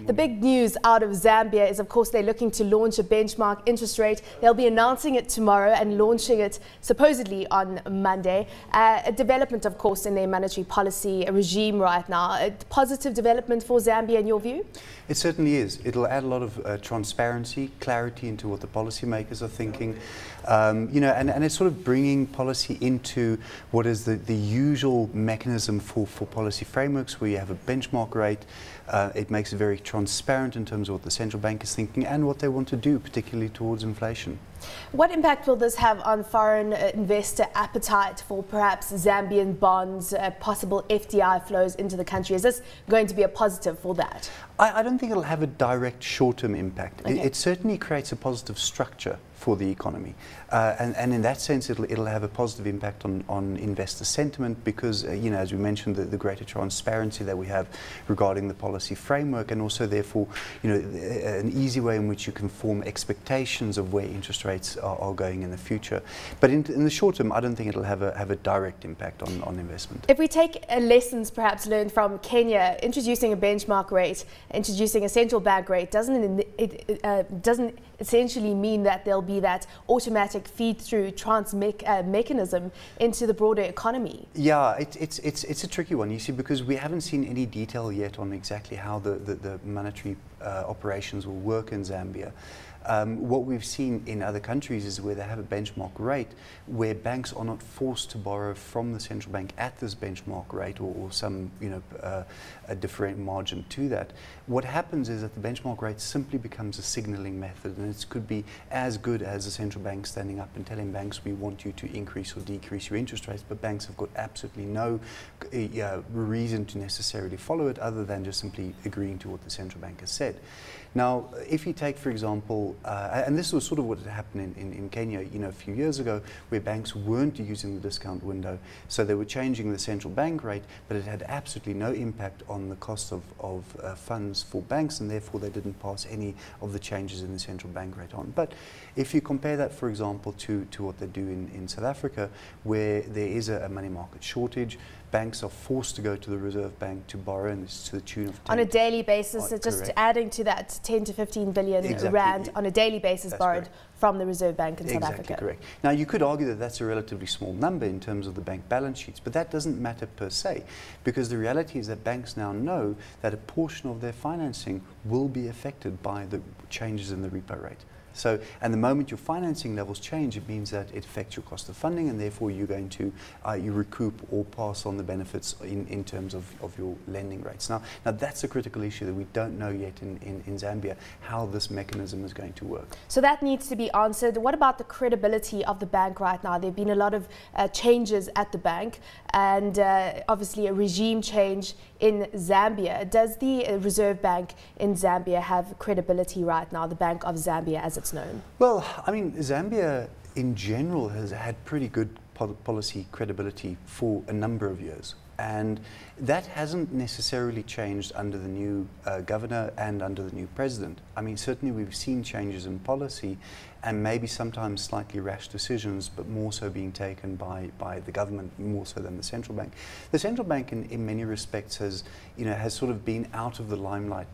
The big news out of Zambia is, of course, they're looking to launch a benchmark interest rate. They'll be announcing it tomorrow and launching it supposedly on Monday. A development, of course, in their monetary policy regime right now. A positive development for Zambia in your view? It certainly is. It'll add a lot of transparency, clarity into what the policymakers are thinking. And it's sort of bringing policy into what is the usual mechanism for policy frameworks, where you have a benchmark rate. It makes it very transparent in terms of what the central bank is thinking and what they want to do, particularly towards inflation. What impact will this have on foreign investor appetite for perhaps Zambian bonds, possible FDI flows into the country? Is this going to be a positive for that? I don't think it'll have a direct short-term impact. Okay. It certainly creates a positive structure for the economy. And in that sense, it'll have a positive impact on investor sentiment because, as we mentioned, the greater transparency that we have regarding the policy framework, and also, therefore, an easy way in which you can form expectations of where interest rates are going in the future. But in the short term, I don't think it'll have a direct impact on investment. If we take lessons perhaps learned from Kenya, introducing a benchmark rate, introducing a central bank rate, doesn't essentially mean that there'll be that automatic feed-through mechanism into the broader economy? Yeah, it's a tricky one, you see, because we haven't seen any detail yet on exactly how the monetary operations will work in Zambia. What we've seen in other countries is where they have a benchmark rate, where banks are not forced to borrow from the central bank at this benchmark rate or some a different margin to that. What happens is that the benchmark rate simply becomes a signaling method, and it could be as good as the central bank standing up and telling banks, we want you to increase or decrease your interest rates, but banks have got absolutely no reason to necessarily follow it other than just simply agreeing to what the central bank has said. Now, if you take, for example, and this was sort of what had happened in Kenya, a few years ago, where banks weren't using the discount window, so they were changing the central bank rate, but it had absolutely no impact on the cost of funds for banks, and therefore they didn't pass any of the changes in the central bank rate on. But if you compare that, for example, to what they do in South Africa, where there is a money market shortage, banks are forced to go to the Reserve Bank to borrow, and it's to the tune of on a daily basis. Just adding to that, 10 to 15 billion rand on a daily basis borrowed from the Reserve Bank in South Africa. Exactly correct. Now, you could argue that that's a relatively small number in terms of the bank balance sheets, but that doesn't matter per se, because the reality is that banks now know that a portion of their financing will be affected by the changes in the repo rate. So, and the moment your financing levels change, it means that it affects your cost of funding, and therefore you're going to you recoup or pass on the benefits in terms of your lending rates. Now that's a critical issue that we don't know yet in Zambia, how this mechanism is going to work. So that needs to be answered. What about the credibility of the bank right now? There have been a lot of changes at the bank, and obviously a regime change in Zambia. Does the Reserve Bank in Zambia have credibility right now, the Bank of Zambia as it's known? Well, I mean, Zambia in general has had pretty good policy credibility for a number of years. And that hasn't necessarily changed under the new governor and under the new president. I mean, certainly we've seen changes in policy and maybe sometimes slightly rash decisions, but more so being taken by the government more so than the central bank. The central bank in many respects has sort of been out of the limelight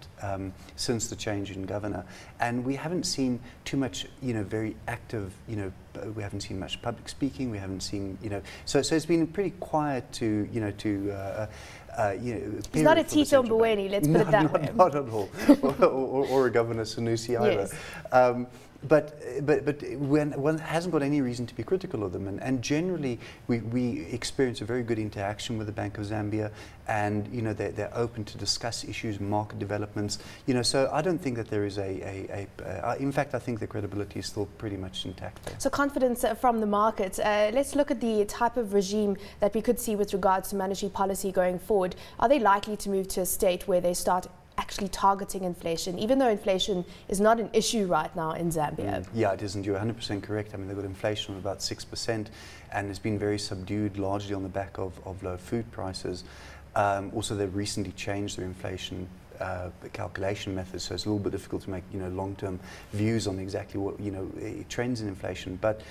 since the change in governor, and we haven't seen too much very active we haven't seen much public speaking. We haven't seen so it's been pretty quiet to He's not a Tito Mboweni, let's put it that way. Not at all, or a Governor Sanusi either. Yes. But one hasn't got any reason to be critical of them, and generally we experience a very good interaction with the Bank of Zambia, and they're open to discuss issues, market developments. So I don't think that there is in fact, I think the credibility is still pretty much intact there. So confidence from the market. Let's look at the type of regime that we could see with regards to monetary policy going forward. Are they likely to move to a state where they start actually targeting inflation, even though inflation is not an issue right now in Zambia? Yeah, it isn't. You're 100% correct. I mean, they've got inflation of about 6%, and it's been very subdued, largely on the back of low food prices. Also, they've recently changed their inflation calculation methods, so it's a little bit difficult to make long-term views on exactly what trends in inflation. But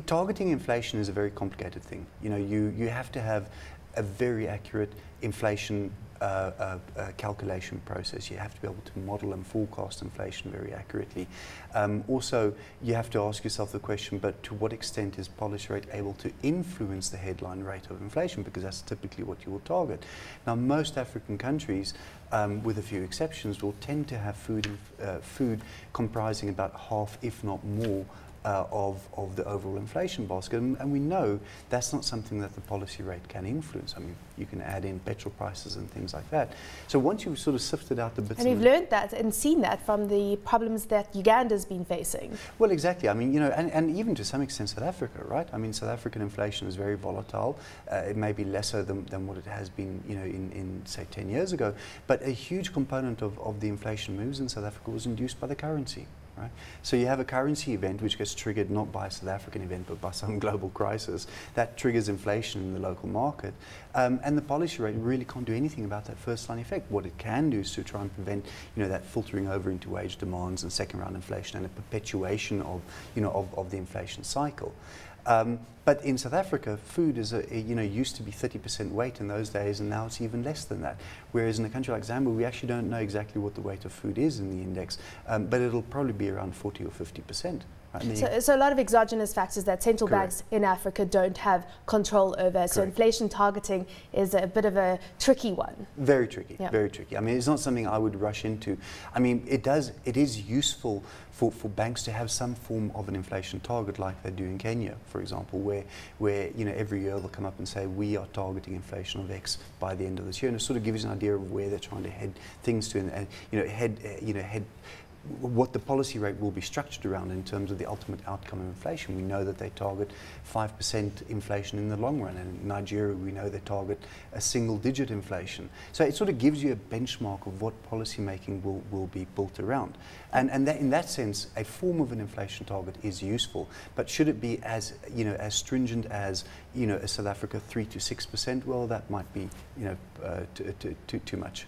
targeting inflation is a very complicated thing. You have to have a very accurate inflation calculation process. You have to be able to model and forecast inflation very accurately. Also, you have to ask yourself the question, but to what extent is policy rate able to influence the headline rate of inflation? Because that's typically what you will target. Now, most African countries, with a few exceptions, will tend to have food comprising about half, if not more, of the overall inflation basket, and we know that's not something that the policy rate can influence. I mean, you can add in petrol prices and things like that. So once you've sort of sifted out the bits, and we've learned that and seen that from the problems that Uganda's been facing. Well, exactly. I mean, you know, and even to some extent South Africa, right? I mean, South African inflation is very volatile. It may be lesser than what it has been, you know, in say 10 years ago. But a huge component of the inflation moves in South Africa was induced by the currency. Right? So you have a currency event which gets triggered not by a South African event but by some global crisis that triggers inflation in the local market, and the policy rate really can't do anything about that first line effect. What it can do is to try and prevent, you know, that filtering over into wage demands and second round inflation and a perpetuation of, you know, of the inflation cycle. But in South Africa, food is used to be 30% weight in those days, and now it's even less than that. Whereas in a country like Zambia, we actually don't know exactly what the weight of food is in the index, but it'll probably be around 40 or 50%. Right? So a lot of exogenous factors that central Correct. banks in Africa don't have control over. Correct. So inflation targeting is a bit of a tricky one. Very tricky, yeah. Very tricky. I mean, it's not something I would rush into. I mean, it is useful for banks to have some form of an inflation target like they do in Kenya, for example, where you know, every year they'll come up and say, we are targeting inflation of X by the end of this year, and it sort of gives you an idea of where they're trying to head things to, and head what the policy rate will be structured around in terms of the ultimate outcome of inflation. We know that they target 5% inflation in the long run, and in Nigeria we know they target a single-digit inflation. So it sort of gives you a benchmark of what policy making will be built around. And that, in that sense, a form of an inflation target is useful, but should it be as, you know, as stringent as, you know, a South Africa 3 to 6%? Well, that might be, you know, too much.